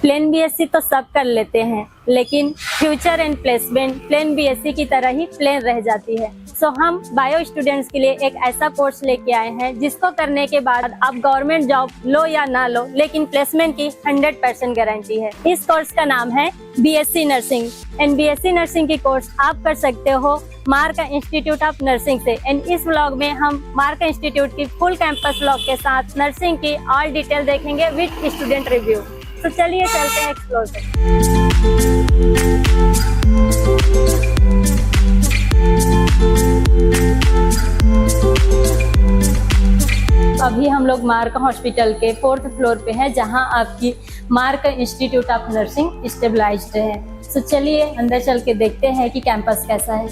Plane BSc तो सब कर लेते हैं, लेकिन future and placement plain BSc की तरह ही प्लेन रह जाती है। सो हम बायो स्टूडेंट्स के लिए एक ऐसा कोर्स लेके आए हैं जिसको करने के बाद आप गवर्नमेंट जॉब लो या ना लो, लेकिन प्लेसमेंट की 100% गारंटी है। इस कोर्स का नाम है BSc nursing and BSc nursing की कोर्स आप कर सकते हो मार्क इंस्टीट्यूट ऑफ नर्सिंग से। एंड इस व्लॉग में हम मार्क इंस्टीट्यूट की फुल कैंपस व्लॉग के साथ नर्सिंग की ऑल डिटेल देखेंगे विद स्टूडेंट रिव्यू। तो चलिए चलते हैं एक्सप्लोर करते। अभी हम लोग मार्क हॉस्पिटल के 4th फ्लोर पे हैं, जहां आपकी Mark institute of nursing stabilised है। तो चलिए अंदर चल के देखते हैं कि कैंपस कैसा है।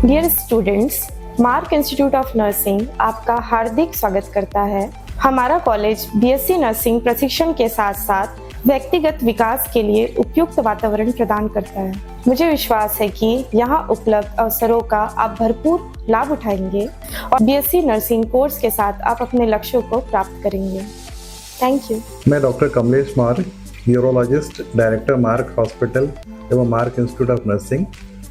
Dear students, Mark institute of nursing आपका हार्दिक स्वागत करता है। हमारा कॉलेज बीएससी नर्सिंग प्रशिक्षण के साथ साथ व्यक्तिगत विकास के लिए उपयुक्त वातावरण प्रदान करता है। मुझे विश्वास है कि यहाँ उपलब्ध अवसरों का आप भरपूर लाभ उठाएंगे और बीएससी नर्सिंग कोर्स के साथ आप अपने लक्ष्यों को प्राप्त करेंगे। Thank you. मैं doctor Kamlesh Mark, urologist, director Mark hospital एवं मार्क इंस्टीट्यूट ऑफ नर्सिंग,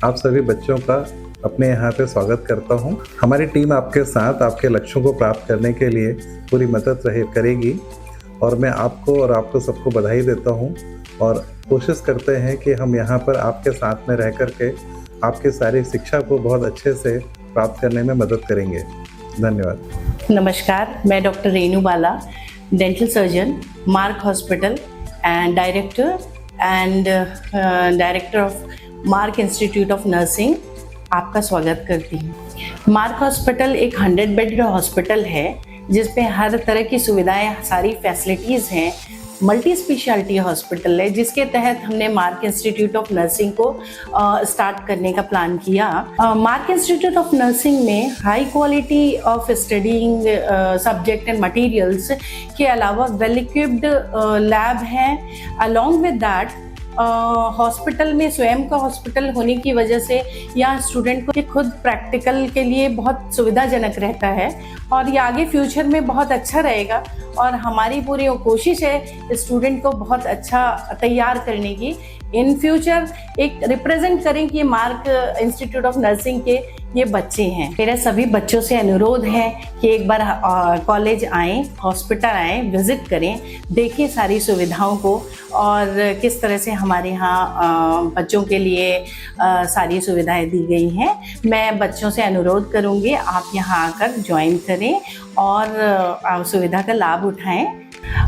आप सभी बच्चों का अपने यहाँ पे स्वागत करता हूँ। हमारी टीम आपके साथ आपके लक्ष्यों को प्राप्त करने के लिए पूरी मदद करेगी और मैं आपको और आपको सबको बधाई देता हूँ और कोशिश करते हैं कि हम यहाँ पर आपके साथ में रह कर के आपकी सारी शिक्षा को बहुत अच्छे से प्राप्त करने में मदद करेंगे। धन्यवाद। नमस्कार, मैं doctor Renu Bala, dental surgeon, mark hospital and director of mark institute of nursing आपका स्वागत करती हूँ। मार्क हॉस्पिटल एक 100 बेड हॉस्पिटल है जिसमें हर तरह की सुविधाएं, सारी फैसिलिटीज़ हैं। मल्टी स्पेशलिटी हॉस्पिटल है जिसके तहत हमने मार्क इंस्टीट्यूट ऑफ नर्सिंग को स्टार्ट करने का प्लान किया। मार्क इंस्टीट्यूट ऑफ नर्सिंग में high quality of studying subject and materials के अलावा वेल इक्विप्ड लैब है। अलॉन्ग विद दैट हॉस्पिटल में स्वयं का हॉस्पिटल होने की वजह से यहाँ स्टूडेंट को खुद प्रैक्टिकल के लिए बहुत सुविधाजनक रहता है और ये आगे फ्यूचर में बहुत अच्छा रहेगा। और हमारी पूरी कोशिश है स्टूडेंट को बहुत अच्छा तैयार करने की। इन फ्यूचर एक रिप्रेजेंट करें कि मार्क इंस्टीट्यूट ऑफ नर्सिंग के ये बच्चे हैं। मेरा सभी बच्चों से अनुरोध है कि एक बार कॉलेज आएँ, हॉस्पिटल आएँ, विजिट करें, देखें सारी सुविधाओं को और किस तरह से हमारे यहाँ बच्चों के लिए सारी सुविधाएं दी गई हैं। मैं बच्चों से अनुरोध करूँगी आप यहाँ आकर ज्वाइन करें और सुविधा का लाभ उठाएं।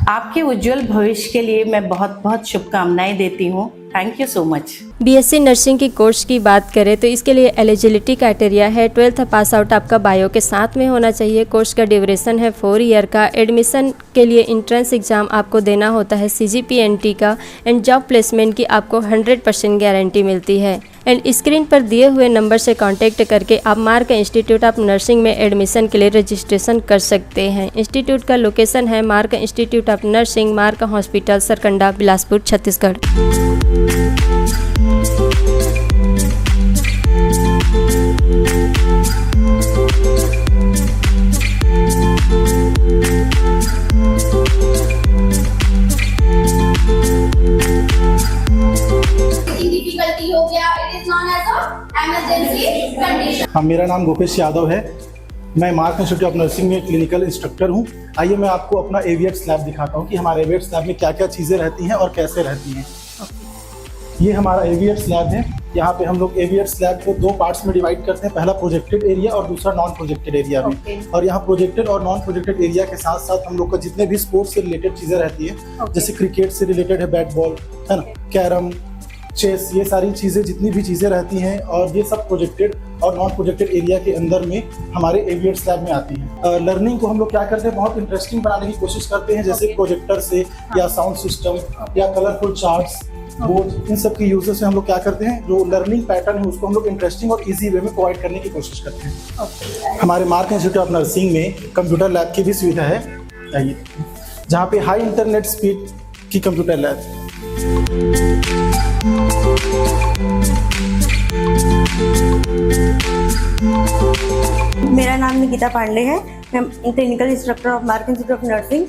आपके उज्जवल भविष्य के लिए मैं बहुत बहुत शुभकामनाएं देती हूँ। Thank you so much. BSc nursing की कोर्स की बात करें तो इसके लिए एलिजिबिलिटी क्राइटेरिया है 12th पास आउट आपका बायो के साथ में होना चाहिए। कोर्स का ड्यूरेशन है 4 ईयर का। एडमिशन के लिए इंट्रेंस एग्जाम आपको देना होता है CGPNT का। एंड जॉब प्लेसमेंट की आपको 100% गारंटी मिलती है। एंड स्क्रीन पर दिए हुए नंबर से कांटेक्ट करके आप मार्क इंस्टीट्यूट ऑफ नर्सिंग में एडमिशन के लिए रजिस्ट्रेशन कर सकते हैं। इंस्टीट्यूट का लोकेशन है mark institute of nursing, mark hospital, Sarkanda, Bilaspur, Chhattisgarh. हो गया, it is known as a emergency condition। हाँ, मेरा नाम गोपेश यादव है। मैं मार्क इंस्टीट्यूट ऑफ नर्सिंग में क्लिनिकल इंस्ट्रक्टर हूँ। आइए मैं आपको अपना एविएट्स लैब दिखाता हूँ कि हमारे एविएट्स लैब में क्या क्या चीज़ें रहती हैं और कैसे रहती हैं। ये हमारा एविएट्स लैब है। यहाँ पे हम लोग एविएट्स लैब को 2 पार्ट्स में डिवाइड करते हैं, पहला प्रोजेक्टेड एरिया और दूसरा नॉन प्रोजेक्टेड एरिया में। और यहाँ प्रोजेक्टेड और नॉन प्रोजेक्टेड एरिया के साथ साथ हम लोग का जितने भी स्पोर्ट्स से रिलेटेड चीज़ें रहती है, जैसे क्रिकेट से रिलेटेड है बैट बॉल, है ना, कैरम, चेस, ये सारी चीज़ें जितनी भी चीज़ें रहती हैं और ये सब प्रोजेक्टेड और नॉन प्रोजेक्टेड एरिया के अंदर में हमारे एविएट्स लैब में आती हैं। लर्निंग को हम लोग क्या करते हैं, बहुत इंटरेस्टिंग बनाने की कोशिश करते हैं, जैसे प्रोजेक्टर से या साउंड सिस्टम या कलरफुल चार्ट्स वो इन सब की यूजर से हम लोग क्या करते हैं, जो लर्निंग पैटर्न है उसको हम लोग इंटरेस्टिंग और इजी वे में प्रोवाइड करने की कोशिश करते हैं। हमारे मार्क इंस्टीट्यूट ऑफ नर्सिंग में कंप्यूटर लैब की भी सुविधा है, आइए, जहाँ पे हाई इंटरनेट स्पीड की कंप्यूटर लैब। मेरा नाम निकिता पांडे है। मैं clinical instructor of mark institute of nursing.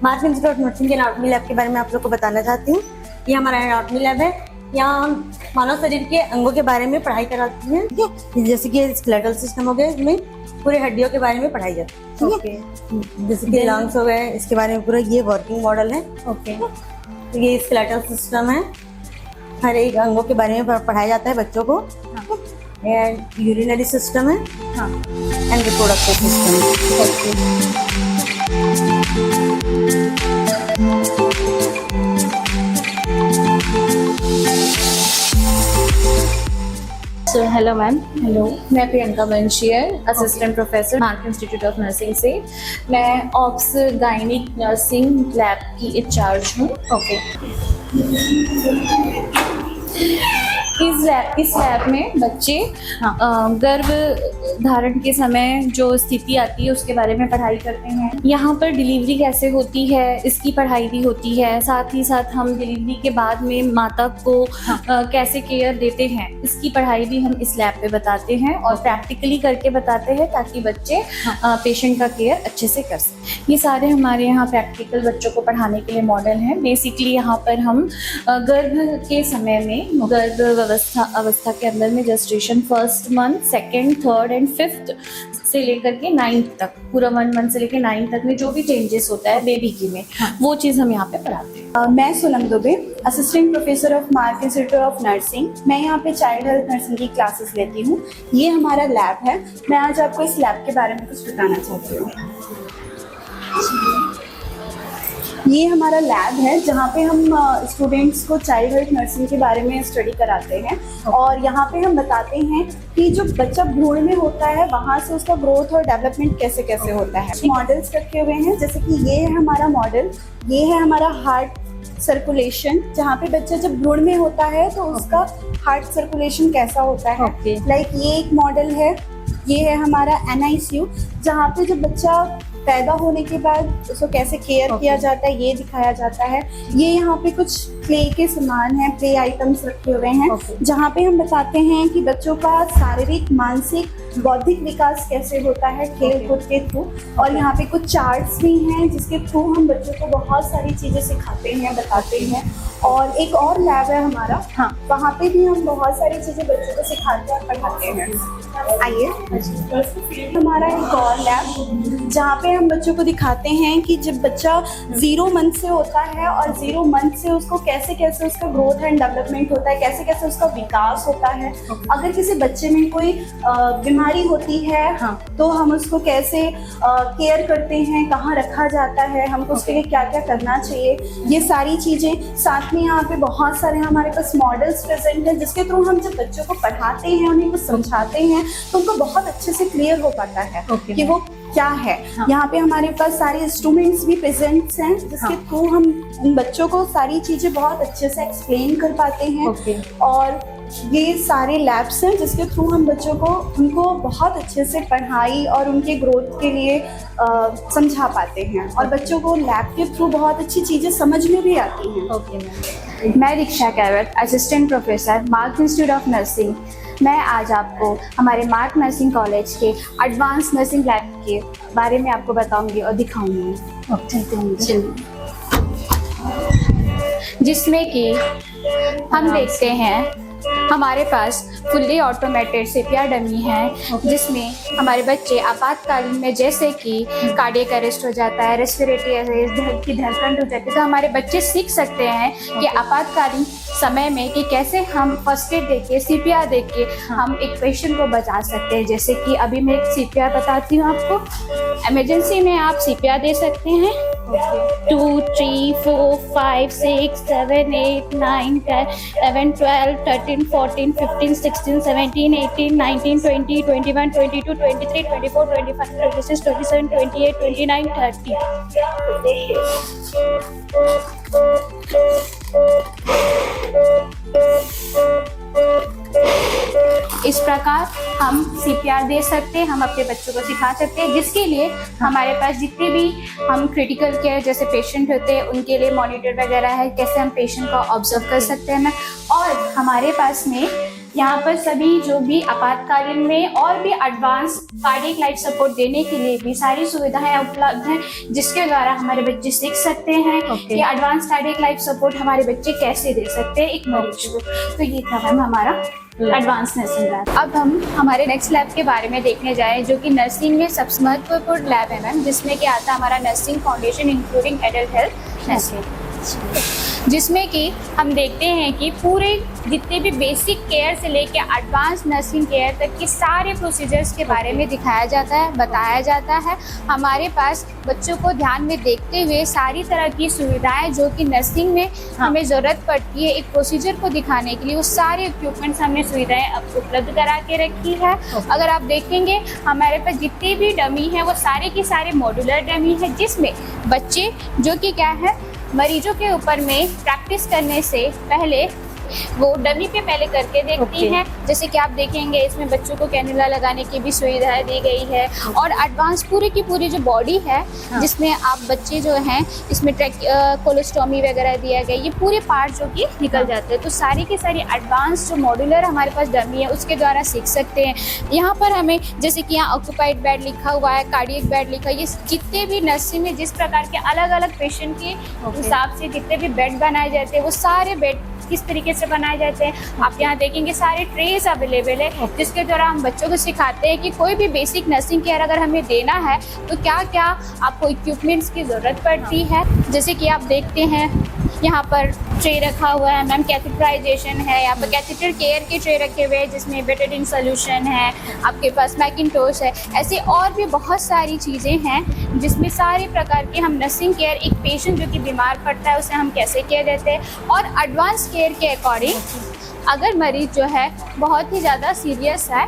Mark institute of nursing के एनाटॉमी लैब के बारे में आप लोग को बताना चाहती हूँ। ये हमारा एनाटॉमी लैब है। यहाँ हम मानव शरीर के अंगों के बारे में पढ़ाई कराती हैं, ठीक है। जैसे कि स्केलेटल सिस्टम हो गया, इसमें पूरे हड्डियों के बारे में पढ़ाई जाती है, ठीक है। जैसे कि लंग्स हो गए, इसके बारे में पूरा ये वर्किंग मॉडल है, ओके। तो ये स्केलेटल सिस्टम है, हर एक अंगों के बारे में पढ़ाया जाता है बच्चों को। एंड यूरिनरी सिस्टम है, and reproductive system. So hello ma'am. Hello, मैं Priyanka Vanshiyar, assistant professor Mark institute of nursing से। मैं ऑप्स गायनिक नर्सिंग लैब की इंचार्ज हूँ, ओके। इस लैब में बच्चे गर्भ धारण के समय जो स्थिति आती है उसके बारे में पढ़ाई करते हैं। यहाँ पर डिलीवरी कैसे होती है इसकी पढ़ाई भी होती है। साथ ही साथ हम डिलीवरी के बाद में माता को कैसे केयर देते हैं इसकी पढ़ाई भी हम इस लैब पे बताते हैं और प्रैक्टिकली करके बताते हैं, ताकि बच्चे पेशेंट का केयर अच्छे से कर सकें। ये सारे हमारे यहाँ प्रैक्टिकल बच्चों को पढ़ाने के लिए मॉडल हैं। बेसिकली यहाँ पर हम गर्भ के समय में गर्भ अवस्था के अंदर में gestation first month, second, third and fifth से लेकर के 9th तक, पूरा 1 मंथ से लेकर 9th तक में जो भी चेंजेस होता है बेबी की में, वो चीज़ हम यहाँ पे पढ़ाते हैं। मैं Sonam Dubey, assistant professor of mark institute of nursing. मैं यहाँ पे चाइल्ड हेल्थ नर्सिंग की क्लासेस लेती हूँ। ये हमारा लैब है। मैं आज आपको इस लैब के बारे में कुछ बताना चाहती हूँ। ये हमारा लैब है जहाँ पे हम स्टूडेंट्स को चाइल्ड हेल्थ नर्सिंग के बारे में स्टडी कराते हैं और यहाँ पे हम बताते हैं कि जो बच्चा भ्रूण में होता है वहाँ से उसका ग्रोथ और डेवलपमेंट कैसे कैसे होता है। मॉडल्स रखे हुए हैं, जैसे कि ये है हमारा मॉडल, ये है हमारा हार्ट सर्कुलेशन, जहाँ पे बच्चा जब भ्रूण में होता है तो उसका हार्ट सर्कुलेशन कैसा होता है। लाइक ये एक मॉडल है, ये है हमारा NICU, जहाँ पे जब बच्चा पैदा होने के बाद उसको कैसे केयर किया जाता है ये दिखाया जाता है। ये यहाँ पे कुछ प्ले के सामान हैं, प्ले आइटम्स रखे हुए हैं, जहाँ पे हम बताते हैं कि बच्चों का शारीरिक, मानसिक, बौद्धिक विकास कैसे होता है खेल कूद के थ्रू। और यहाँ पे कुछ चार्ट्स भी हैं जिसके थ्रू हम बच्चों को बहुत सारी चीज़ें सिखाते हैं, बताते हैं। और एक और लैब है हमारा, वहाँ पे भी हम बहुत सारी चीज़ें बच्चों को सिखाते और पढ़ाते हैं। आइए, हमारा एक और लैब जहाँ पे हम बच्चों को दिखाते हैं कि जब बच्चा 0 मंथ से होता है और 0 मंथ से उसको कैसे कैसे उसका ग्रोथ एंड डेवलपमेंट होता है, कैसे कैसे उसका विकास होता है। अगर किसी बच्चे में कोई बीमारी होती है तो हम उसको कैसे केयर करते हैं, कहाँ रखा जाता है, हमको उसके लिए क्या क्या करना चाहिए, ये सारी चीज़ें। साथ में यहाँ पे बहुत सारे हमारे पास मॉडल्स प्रेजेंट हैं जिसके थ्रू हम जब बच्चों को पढ़ाते हैं, उन्हें कुछ समझाते हैं तो उनको बहुत अच्छे से क्लियर हो पाता है कि वो क्या है। यहाँ पे हमारे पास सारे इंस्ट्रूमेंट्स भी प्रेजेंट्स हैं जिसके थ्रू हम उन बच्चों को सारी चीज़ें बहुत अच्छे से एक्सप्लेन कर पाते हैं। और ये सारे लैब्स हैं जिसके थ्रू हम बच्चों को उनको बहुत अच्छे से पढ़ाई और उनके ग्रोथ के लिए समझा पाते हैं और बच्चों को लैब के थ्रू बहुत अच्छी चीज़ें समझ में भी आती हैं। मैं Diksha Kaivat, assistant professor Mark institute of nursing. मैं आज आपको हमारे मार्क नर्सिंग कॉलेज के एडवांस नर्सिंग लैब के बारे में आपको बताऊंगी और दिखाऊंगी, जिसमें कि हम देखते हैं हमारे पास फुल्ली ऑटोमेटेड सीपीआर डमी है, जिसमें हमारे बच्चे आपातकालीन में जैसे कि कार्डियक अरेस्ट हो जाता है, रेस्पिरेटरी अरेस्ट, दिल की धड़कन रुक जाती है, तो हमारे बच्चे सीख सकते हैं कि आपातकालीन समय में कि कैसे हम फर्स्ट एड देके, सीपीआर देके हम एक पेशेंट को बचा सकते हैं। जैसे कि अभी मैं एक सीपीआर बताती हूँ आपको। इमरजेंसी में आप सीपीआर दे सकते हैं 2, 3, 4, 5, 6, 7, 8, 9, 10, 11, 12, 13, 14, 15, 16, 17, 18, 19, 20, 21, 22, 23, 24, 25, 26, 27, 28, 29, 30। इस प्रकार हम CPR दे सकते हैं, हम अपने बच्चों को सिखा सकते हैं, जिसके लिए हमारे पास जितने भी हम क्रिटिकल केयर जैसे पेशेंट होते हैं उनके लिए मॉनिटर वगैरह है, कैसे हम पेशेंट को ऑब्जर्व कर सकते हैं। और हमारे पास में यहाँ पर सभी जो भी आपातकालीन में और भी एडवांस कार्डियक लाइफ सपोर्ट देने के लिए भी सारी सुविधाएं उपलब्ध हैं, जिसके द्वारा हमारे बच्चे सीख सकते हैं कि एडवांस कार्डियक लाइफ सपोर्ट हमारे बच्चे कैसे दे सकते हैं एक मरीज को। तो ये था मैम हमारा एडवांस नर्सिंग लैब। अब हम हमारे नेक्स्ट लैब के बारे में देखने जाएं, जो कि नर्सिंग में सबसे महत्वपूर्ण लैब है मैम, जिसमें कि आता है हमारा nursing foundation including adult health nursing, जिसमें कि हम देखते हैं कि पूरे जितने भी बेसिक केयर से लेकर एडवांस नर्सिंग केयर तक की सारे प्रोसीजर्स के बारे में दिखाया जाता है, बताया जाता है। हमारे पास बच्चों को ध्यान में देखते हुए सारी तरह की सुविधाएं जो कि नर्सिंग में हमें ज़रूरत पड़ती है एक प्रोसीजर को दिखाने के लिए, वो सारे इक्विपमेंट्स हमने सुविधाएं अब उपलब्ध करा के रखी है। अगर आप देखेंगे हमारे पास जितनी भी डमी है वो सारे की सारे मॉड्यूलर डमी है, जिसमें बच्चे जो कि क्या है मरीजों के ऊपर में प्रैक्टिस करने से पहले वो डमी पे पहले करके देखती हैं। जैसे कि आप देखेंगे इसमें बच्चों को कैनुला लगाने की भी सुविधा दी गई है, और एडवांस पूरी की पूरी जो बॉडी है जिसमें आप बच्चे जो हैं इसमें कोलोस्टोमी वगैरह दिया गया, ये पूरे पार्ट जो कि निकल जाते हैं। तो सारी की सारी एडवांस जो मॉड्यूलर हमारे पास डमी है उसके द्वारा सीख सकते हैं। यहाँ पर हमें जैसे कि यहाँ ऑक्यूपाइड बेड लिखा हुआ है, कार्डियक बेड लिखा है, ये जितने भी नर्सिंग में जिस प्रकार के अलग अलग पेशेंट के हिसाब से जितने भी बेड बनाए जाते हैं वो सारे बेड किस तरीके से बनाए जाते हैं आप यहाँ देखेंगे। सारे ट्रेस अवेलेबल है, जिसके द्वारा हम बच्चों को सिखाते हैं कि कोई भी बेसिक नर्सिंग केयर अगर हमें देना है तो क्या क्या आपको इक्विपमेंट्स की ज़रूरत पड़ती है। जैसे कि आप देखते हैं यहाँ पर ट्रे रखा हुआ है मैम, कैथेटराइजेशन है, यहाँ पर कैथेटर केयर के ट्रे रखे हुए हैं जिसमें बेटाडीन सोल्यूशन है, आपके पास मैकिन्टोश है, ऐसे और भी बहुत सारी चीज़ें हैं जिसमें सारे प्रकार की हम नर्सिंग केयर एक पेशेंट जो कि बीमार पड़ता है उसे हम कैसे केयर देते हैं, और एडवांस केयर के अकॉर्डिंग अगर मरीज जो है बहुत ही ज़्यादा सीरियस है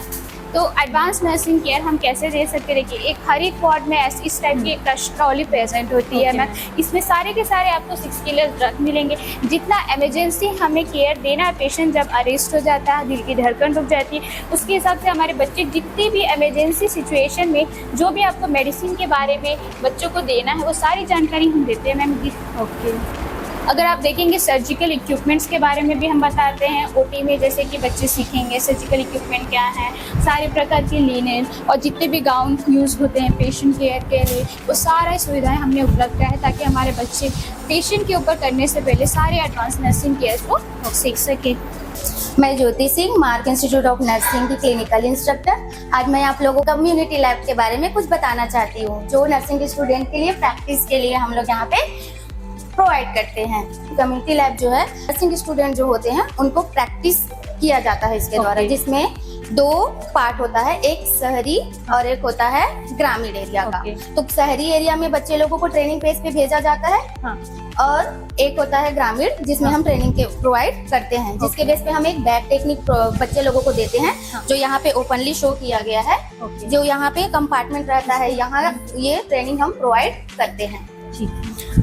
तो एडवांस नर्सिंग केयर हम कैसे दे सकते हैं। देखिए एक हर एक वार्ड में ऐसी इस टाइप की एक ट्रॉली प्रेजेंट होती है मैम, इसमें सारे के सारे आपको 6 किलो ड्रग मिलेंगे। जितना इमरजेंसी हमें केयर देना है, पेशेंट जब अरेस्ट हो जाता है, दिल की धड़कन रुक जाती है, उसके हिसाब से हमारे बच्चे जितनी भी इमरजेंसी सिचुएशन में जो भी आपको मेडिसिन के बारे में बच्चों को देना है वो सारी जानकारी हम देते हैं मैम। ओके, अगर आप देखेंगे सर्जिकल इक्विपमेंट्स के बारे में भी हम बताते हैं। ओटी में जैसे कि बच्चे सीखेंगे सर्जिकल इक्विपमेंट क्या है, सारे प्रकार के लिनेन और जितने भी गाउन यूज़ होते हैं पेशेंट केयर के लिए, वो सारी सुविधाएं हमने उपलब्ध कराया है ताकि हमारे बच्चे पेशेंट के ऊपर करने से पहले सारे एडवांस नर्सिंग केयर को सीख सकें। मैं Jyoti Singh, Mark institute of nursing की क्लिनिकल इंस्ट्रक्टर। आज मैं आप लोगों को कम्युनिटी लैब के बारे में कुछ बताना चाहती हूँ, जो नर्सिंग स्टूडेंट के लिए प्रैक्टिस के लिए हम लोग यहाँ पे प्रोवाइड करते हैं। कम्युनिटी लैब जो है नर्सिंग स्टूडेंट जो होते हैं उनको प्रैक्टिस किया जाता है इसके द्वारा, जिसमें 2 पार्ट होता है, एक शहरी और एक होता है ग्रामीण एरिया का। तो शहरी एरिया में बच्चे लोगों को ट्रेनिंग बेस पे भेजा जाता है और एक होता है ग्रामीण जिसमें हम ट्रेनिंग के प्रोवाइड करते हैं, जिसके बेस पे हम एक बैग टेक्निक बच्चे लोगों को देते हैं जो यहाँ पे ओपनली शो किया गया है। जो यहाँ पे कंपार्टमेंट रहता है, यहाँ ये ट्रेनिंग हम प्रोवाइड करते हैं।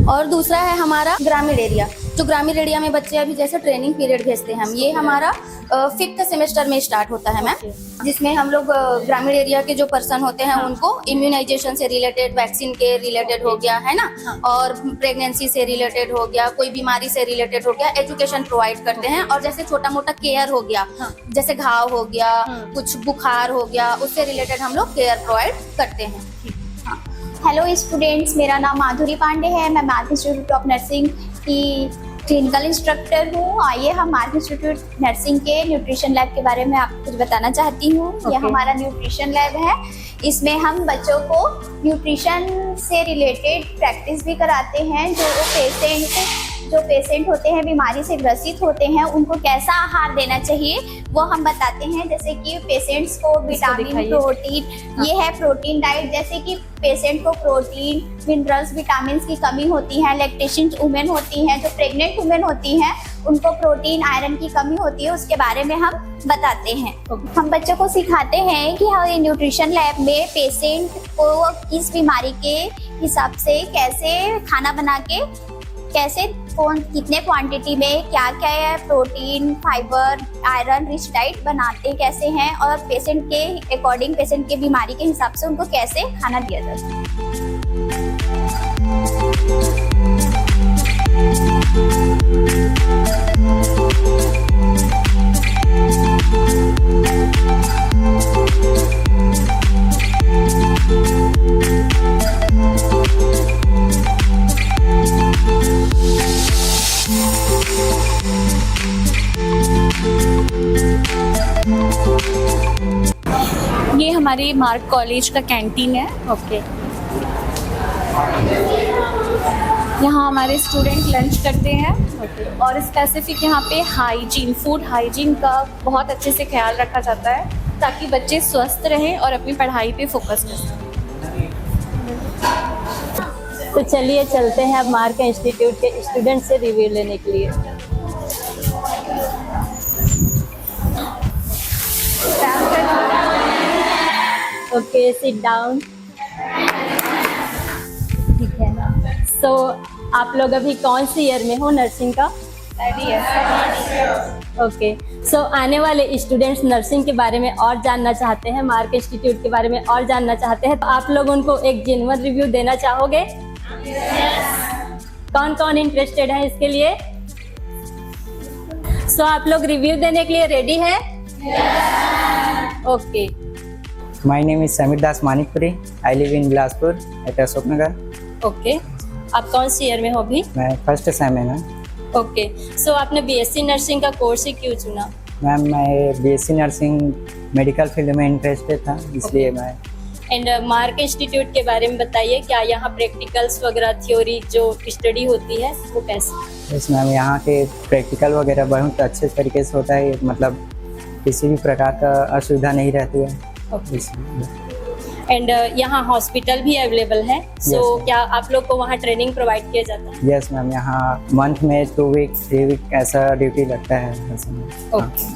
और दूसरा है हमारा ग्रामीण एरिया। जो ग्रामीण एरिया में बच्चे अभी जैसे ट्रेनिंग पीरियड भेजते हैं हम, ये हमारा 5th सेमेस्टर में स्टार्ट होता है मैम, जिसमें हम लोग ग्रामीण एरिया के जो पर्सन होते हैं उनको इम्यूनाइजेशन से रिलेटेड, वैक्सीन के रिलेटेड हो गया है ना, और प्रेगनेंसी से रिलेटेड हो गया, कोई बीमारी से रिलेटेड हो गया, एजुकेशन प्रोवाइड करते हैं। और जैसे छोटा मोटा केयर हो गया, जैसे घाव हो गया, कुछ बुखार हो गया, उससे रिलेटेड हम लोग केयर प्रोवाइड करते हैं। हेलो स्टूडेंट्स, मेरा नाम माधुरी पांडे है, मैं मार्क इंस्टीट्यूट ऑफ नर्सिंग की क्लिनिकल इंस्ट्रक्टर हूँ। आइए हम मार्क इंस्टीट्यूट नर्सिंग के न्यूट्रिशन लैब के बारे में आपको कुछ बताना चाहती हूँ। यह हमारा न्यूट्रिशन लैब है, इसमें हम बच्चों को न्यूट्रिशन से रिलेटेड प्रैक्टिस भी कराते हैं। जो पेशेंट होते हैं, बीमारी से ग्रसित होते हैं, उनको कैसा आहार देना चाहिए वो हम बताते हैं। जैसे कि पेशेंट्स को विटामिन, प्रोटीन, ये है प्रोटीन डाइट। जैसे कि पेशेंट को प्रोटीन, मिनरल्स, विटामिन की कमी होती है, लैक्टेशन वुमेन होती हैं, जो प्रेग्नेंट वुमेन होती हैं उनको प्रोटीन, आयरन की कमी होती है, उसके बारे में हम बताते हैं। हम बच्चों को सिखाते हैं कि हाँ, न्यूट्रिशन लैब में पेशेंट को किस बीमारी के हिसाब से कैसे खाना बना के कैसे कौन कितने क्वांटिटी में क्या क्या है, protein, fibre, iron rich diet बनाते कैसे हैं और पेशेंट के अकॉर्डिंग, पेशेंट के बीमारी के हिसाब से उनको कैसे खाना दिया जाता है। ये हमारे मार्क कॉलेज का कैंटीन है। ओके। यहाँ हमारे स्टूडेंट लंच करते हैं और स्पेसिफिक यहाँ पे हाइजीन, फूड हाइजीन का बहुत अच्छे से ख्याल रखा जाता है ताकि बच्चे स्वस्थ रहें और अपनी पढ़ाई पे फोकस कर सकें। तो चलिए चलते हैं अब मार्क इंस्टीट्यूट के स्टूडेंट से रिव्यू लेने के लिए। Okay, sit down. ठीक है। सो आप लोग अभी कौन सी ईयर में हो नर्सिंग का? ओके। सो आने वाले स्टूडेंट्स नर्सिंग के बारे में और जानना चाहते हैं, मार्क इंस्टीट्यूट के बारे में और जानना चाहते हैं, तो आप लोग उनको एक जेन्युइन रिव्यू देना चाहोगे? कौन कौन इंटरेस्टेड है इसके लिए? सो आप लोग रिव्यू देने के लिए रेडी है? Okay. My name is Samir Das Manikpuri. I live in Bilaspur at Ashok Nagar. Okay. आप कौन सी ईयर में हो अभी? मैं फर्स्ट सेम है ना ओके। सो आपने बीएससी नर्सिंग का कोर्स ही क्यों चुना? मैम। मैं बीएससी नर्सिंग मेडिकल फील्ड में इंटरेस्टेड था, इसलिए मैं। एंड मार्क इंस्टीट्यूट के बारे में बताइए, क्या यहाँ प्रैक्टिकल्स वगैरह थ्योरी जो स्टडी होती है वो कैसे? यस मैम, यहाँ के प्रैक्टिकल वगैरह बहुत अच्छे तरीके से होता है, मतलब किसी भी प्रकार का असुविधा नहीं रहती है। एंड यहाँ हॉस्पिटल भी अवेलेबल है, सो क्या आप लोग को वहाँ ट्रेनिंग प्रोवाइड किया जाता है? यस मैम, यहाँ मंथ में 2 वीक 3 वीक ऐसा ड्यूटी लगता है। ओके,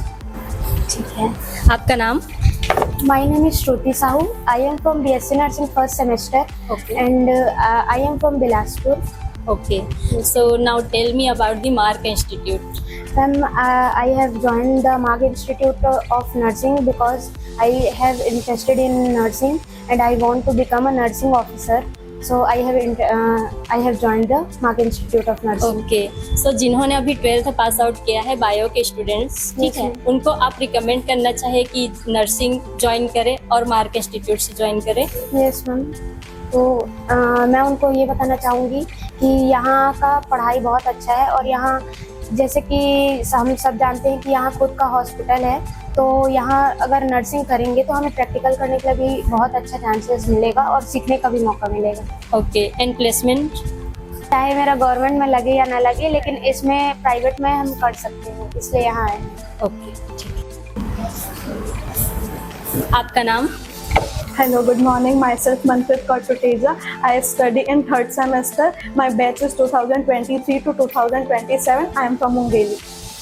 ठीक है। आपका नाम? My name is Shruti Sahu. I am from BSc Nursing first semester. Okay. And I am from Bilaspur. Okay. So now tell me about the Mark Institute. Then I have joined the Mark Institute of Nursing because I have interested in nursing and I want to become a nursing officer. So I have joined the Mark Institute of Nursing. Okay. So जिन्होंने अभी 12th pass out किया है bio के students, ठीक है, उनको आप recommend करना चाहे कि नर्सिंग ज्वाइन करें और मार्क इंस्टीट्यूट से ज्वाइन करें? Yes ma'am. तो मैं उनको ये बताना चाहूँगी कि यहाँ का पढ़ाई बहुत अच्छा है और यहाँ जैसे कि हम सब जानते हैं कि यहाँ खुद का हॉस्पिटल है, तो यहाँ अगर नर्सिंग करेंगे तो हमें प्रैक्टिकल करने के लिए भी बहुत अच्छा चांसेस मिलेगा और सीखने का भी मौका मिलेगा। ओके। And placement? चाहे मेरा गवर्नमेंट में लगे या ना लगे, लेकिन इसमें प्राइवेट में हम कर सकते हैं, इसलिए यहाँ आए। ओके, आपका नाम? Hello, good morning. Myself Manpreet Kaur Tuteja. I study in 3rd semester. My batch is 2023 to 2027. I am from Mungeli.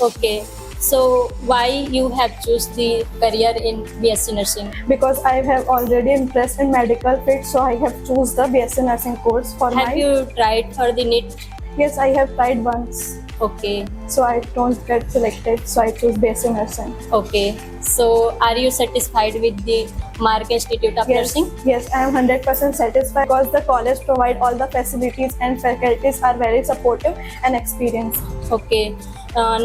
Okay. So why you have choose the career in BSc Nursing? Because I have already interest in medical field, so I have choose the BSc Nursing course for Have you tried for the NEET? Yes, I have tried once. Okay. So I don't get selected, so I choose BSc Nursing. Okay. So are you satisfied with the Mark Institute of Nursing? Yes, I am 100% satisfied because the college provide all the facilities and faculties are very supportive and experienced. Okay.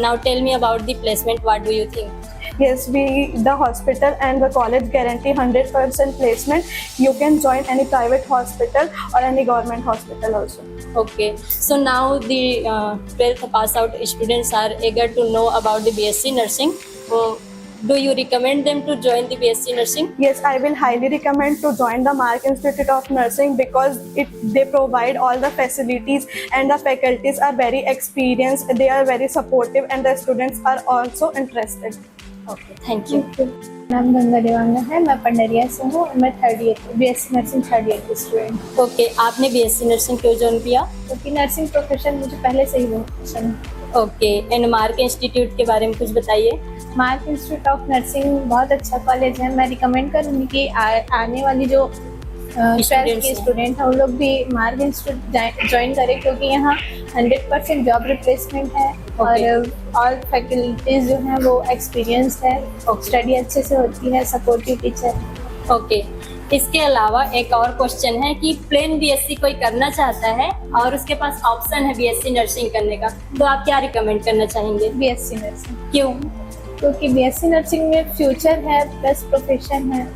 Now tell me about the placement. What do you think? Yes, the hospital and the college guarantee 100% placement. You can join any private hospital or any government hospital also. Okay. So now the 12th pass out students are eager to know about the BSc Nursing. Do you recommend them to join the BSc Nursing? Yes, I will highly recommend to join the Mark Institute of Nursing because they provide all the facilities and the faculties are very experienced. They are very supportive and the students are also interested. Okay, thank you. नाम गंगा देवांगा है, मैं पंडरिया से हूँ, मैं 3rd year BSc nursing 3rd year की student. Okay, आपने BSc nursing क्यों join किया? क्योंकि नर्सिंग प्रोफेशन मुझे पहले से ही बहुत पसंद है। ओके। एंड मार्क इंस्टीट्यूट के बारे में कुछ बताइए। मार्क इंस्टीट्यूट ऑफ नर्सिंग बहुत अच्छा कॉलेज है, मैं रिकमेंड करूँगी कि आने वाली जो ट्वेल्थ के स्टूडेंट हम लोग भी मार्क इंस्टीट्यूट ज्वाइन करें, क्योंकि यहाँ 100% जॉब रिप्लेसमेंट है और ऑल फैकल्टीज जो हैं वो एक्सपीरियंस है, स्टडी अच्छे से होती है, सपोर्टिव टीचर। ओके, इसके अलावा एक और क्वेश्चन है कि प्लेन बीएससी कोई करना चाहता है और उसके पास ऑप्शन है बीएससी नर्सिंग करने का, तो आप क्या रिकमेंड करना चाहेंगे? BSc nursing. क्यों? क्योंकि बीएससी नर्सिंग में फ्यूचर है प्लस प्रोफेशन है।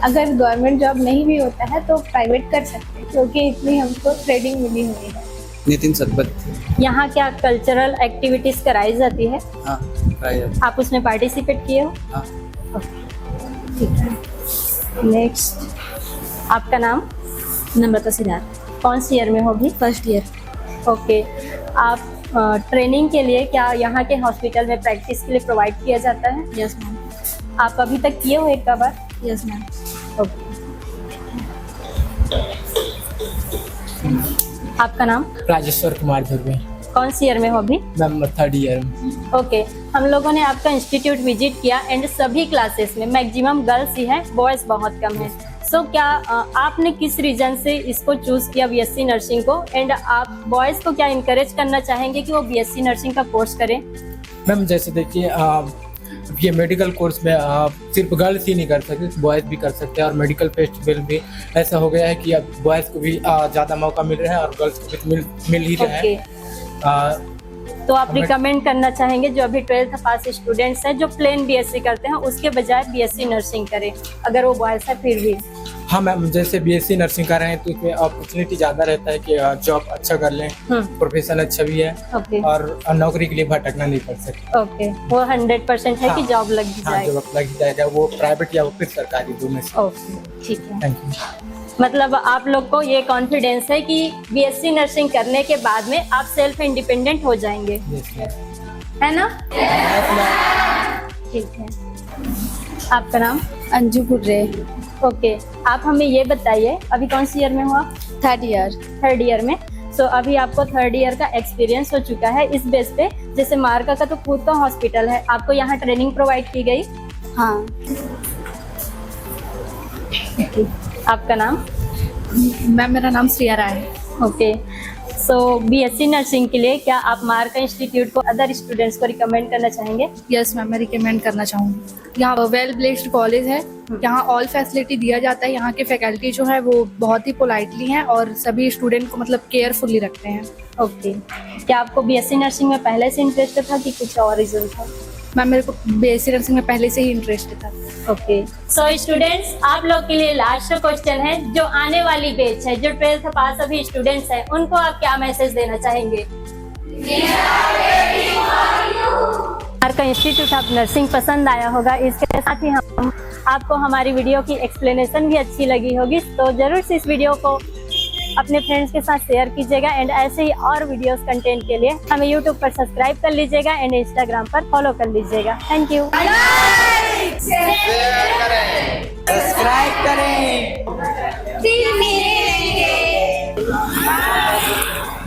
अगर गवर्नमेंट जॉब नहीं भी होता है तो प्राइवेट कर सकते हैं, क्योंकि इतनी हमको ट्रेनिंग मिली हुई है। नितिन सतपथ। यहाँ क्या कल्चरल एक्टिविटीज कराई जाती है? हाँ, कराई जाती है। आप उसमें पार्टिसिपेट किए हो? हाँ। ठीक है, नेक्स्ट, आपका नाम? नम्रता सिद्धार्थ। कौन सी ईयर में हो भी? First year. ओके, आप ट्रेनिंग के लिए क्या यहाँ के हॉस्पिटल में प्रैक्टिस के लिए प्रोवाइड किया जाता है? Yes ma'am. आप अभी तक किए हो एक बार? Yes ma'am. ओके, आपका नाम? राजेश्वर कुमार धुर्वे। कौन सी ईयर में हो अभी? मैम थर्ड ईयर में। ओके, हम लोगों ने आपका इंस्टीट्यूट विजिट किया एंड सभी क्लासेस में मैक्सिमम गर्ल्स ही है, बॉयज़ बहुत कम है। सो क्या आपने किस रीजन से इसको चूज़ किया बीएससी नर्सिंग को, एंड आप बॉयज़ को क्या इनकरेज करना चाहेंगे कि वो बीएससी नर्सिंग का कोर्स करें? मैम जैसे देखिए, ये मेडिकल कोर्स में सिर्फ गर्ल्स ही नहीं कर सकते, बॉयज़ भी कर सकते हैं। और मेडिकल फेस्टिवल भी ऐसा हो गया है कि अब बॉयज़ को भी ज़्यादा मौका मिल रहा है और गर्ल्स को भी मिल ही रहा है। तो आप रिकमेंड करना चाहेंगे जो अभी 12th पास स्टूडेंट्स हैं जो प्लेन बीएससी करते हैं उसके बजाय बीएससी नर्सिंग करें, अगर वो बॉयज़ है फिर भी? हाँ मैम, जैसे बीएससी नर्सिंग कर रहे हैं तो इसमें अपॉर्चुनिटी ज़्यादा रहता है कि जॉब अच्छा कर लें, प्रोफेशन अच्छा भी है और नौकरी के लिए भटकना नहीं पड़ सकता। ओके, वो 100% है कि जॉब लग जाएगी? जॉब लग जाएगा, वो प्राइवेट या वो फिर सरकारी, दोनों में से। ओके, ठीक है। Thank you. मतलब आप लोग को ये कॉन्फिडेंस है कि बीएससी नर्सिंग करने के बाद में आप सेल्फ इंडिपेंडेंट हो जाएंगे, है ना? ठीक है, आपका नाम? अंजू कुर्रे। ओके, आप हमें ये बताइए अभी कौन सी ईयर में हो आप? Third year. थर्ड ईयर में। सो अभी आपको थर्ड ईयर का एक्सपीरियंस हो चुका है। इस बेस पे जैसे मार्का का तो खुद का हॉस्पिटल है, आपको यहाँ ट्रेनिंग प्रोवाइड की गई? हाँ। आपका नाम? मैम मेरा नाम श्रेया राय है। ओके, सो बीएससी नर्सिंग के लिए क्या आप मार्का इंस्टीट्यूट को अदर स्टूडेंट्स को रिकमेंड करना चाहेंगे? यस मैम, मैं रिकमेंड करना चाहूँगी। यहाँ वेल प्लेस्ड कॉलेज है, यहाँ ऑल फैसिलिटी दिया जाता है। यहाँ के फैकल्टी जो है वो बहुत ही पोलाइटली हैं और सभी स्टूडेंट को मतलब केयरफुली रखते हैं। ओके, क्या आपको बीएससी नर्सिंग में पहले से इंटरेस्ट था कि कुछ और रीजन था? मैम मेरे को बीएससी नर्सिंग में पहले से ही इंटरेस्ट था। ओके, सो स्टूडेंट्स, आप लोग के लिए लास्ट क्वेश्चन है, जो आने वाली बैच है, जो 12th पास अभी स्टूडेंट्स हैं, उनको आप क्या मैसेज देना चाहेंगे? मार्का इंस्टीट्यूट ऑफ नर्सिंग पसंद आया होगा, इसके साथ ही हम आपको हमारी वीडियो की एक्सप्लेनेशन भी अच्छी लगी होगी, तो जरूर से इस वीडियो को अपने फ्रेंड्स के साथ शेयर कीजिएगा एंड ऐसे ही और वीडियोस कंटेंट के लिए हमें यूट्यूब पर सब्सक्राइब कर लीजिएगा एंड इंस्टाग्राम पर फॉलो कर लीजिएगा। Thank you. सब्सक्राइब करें।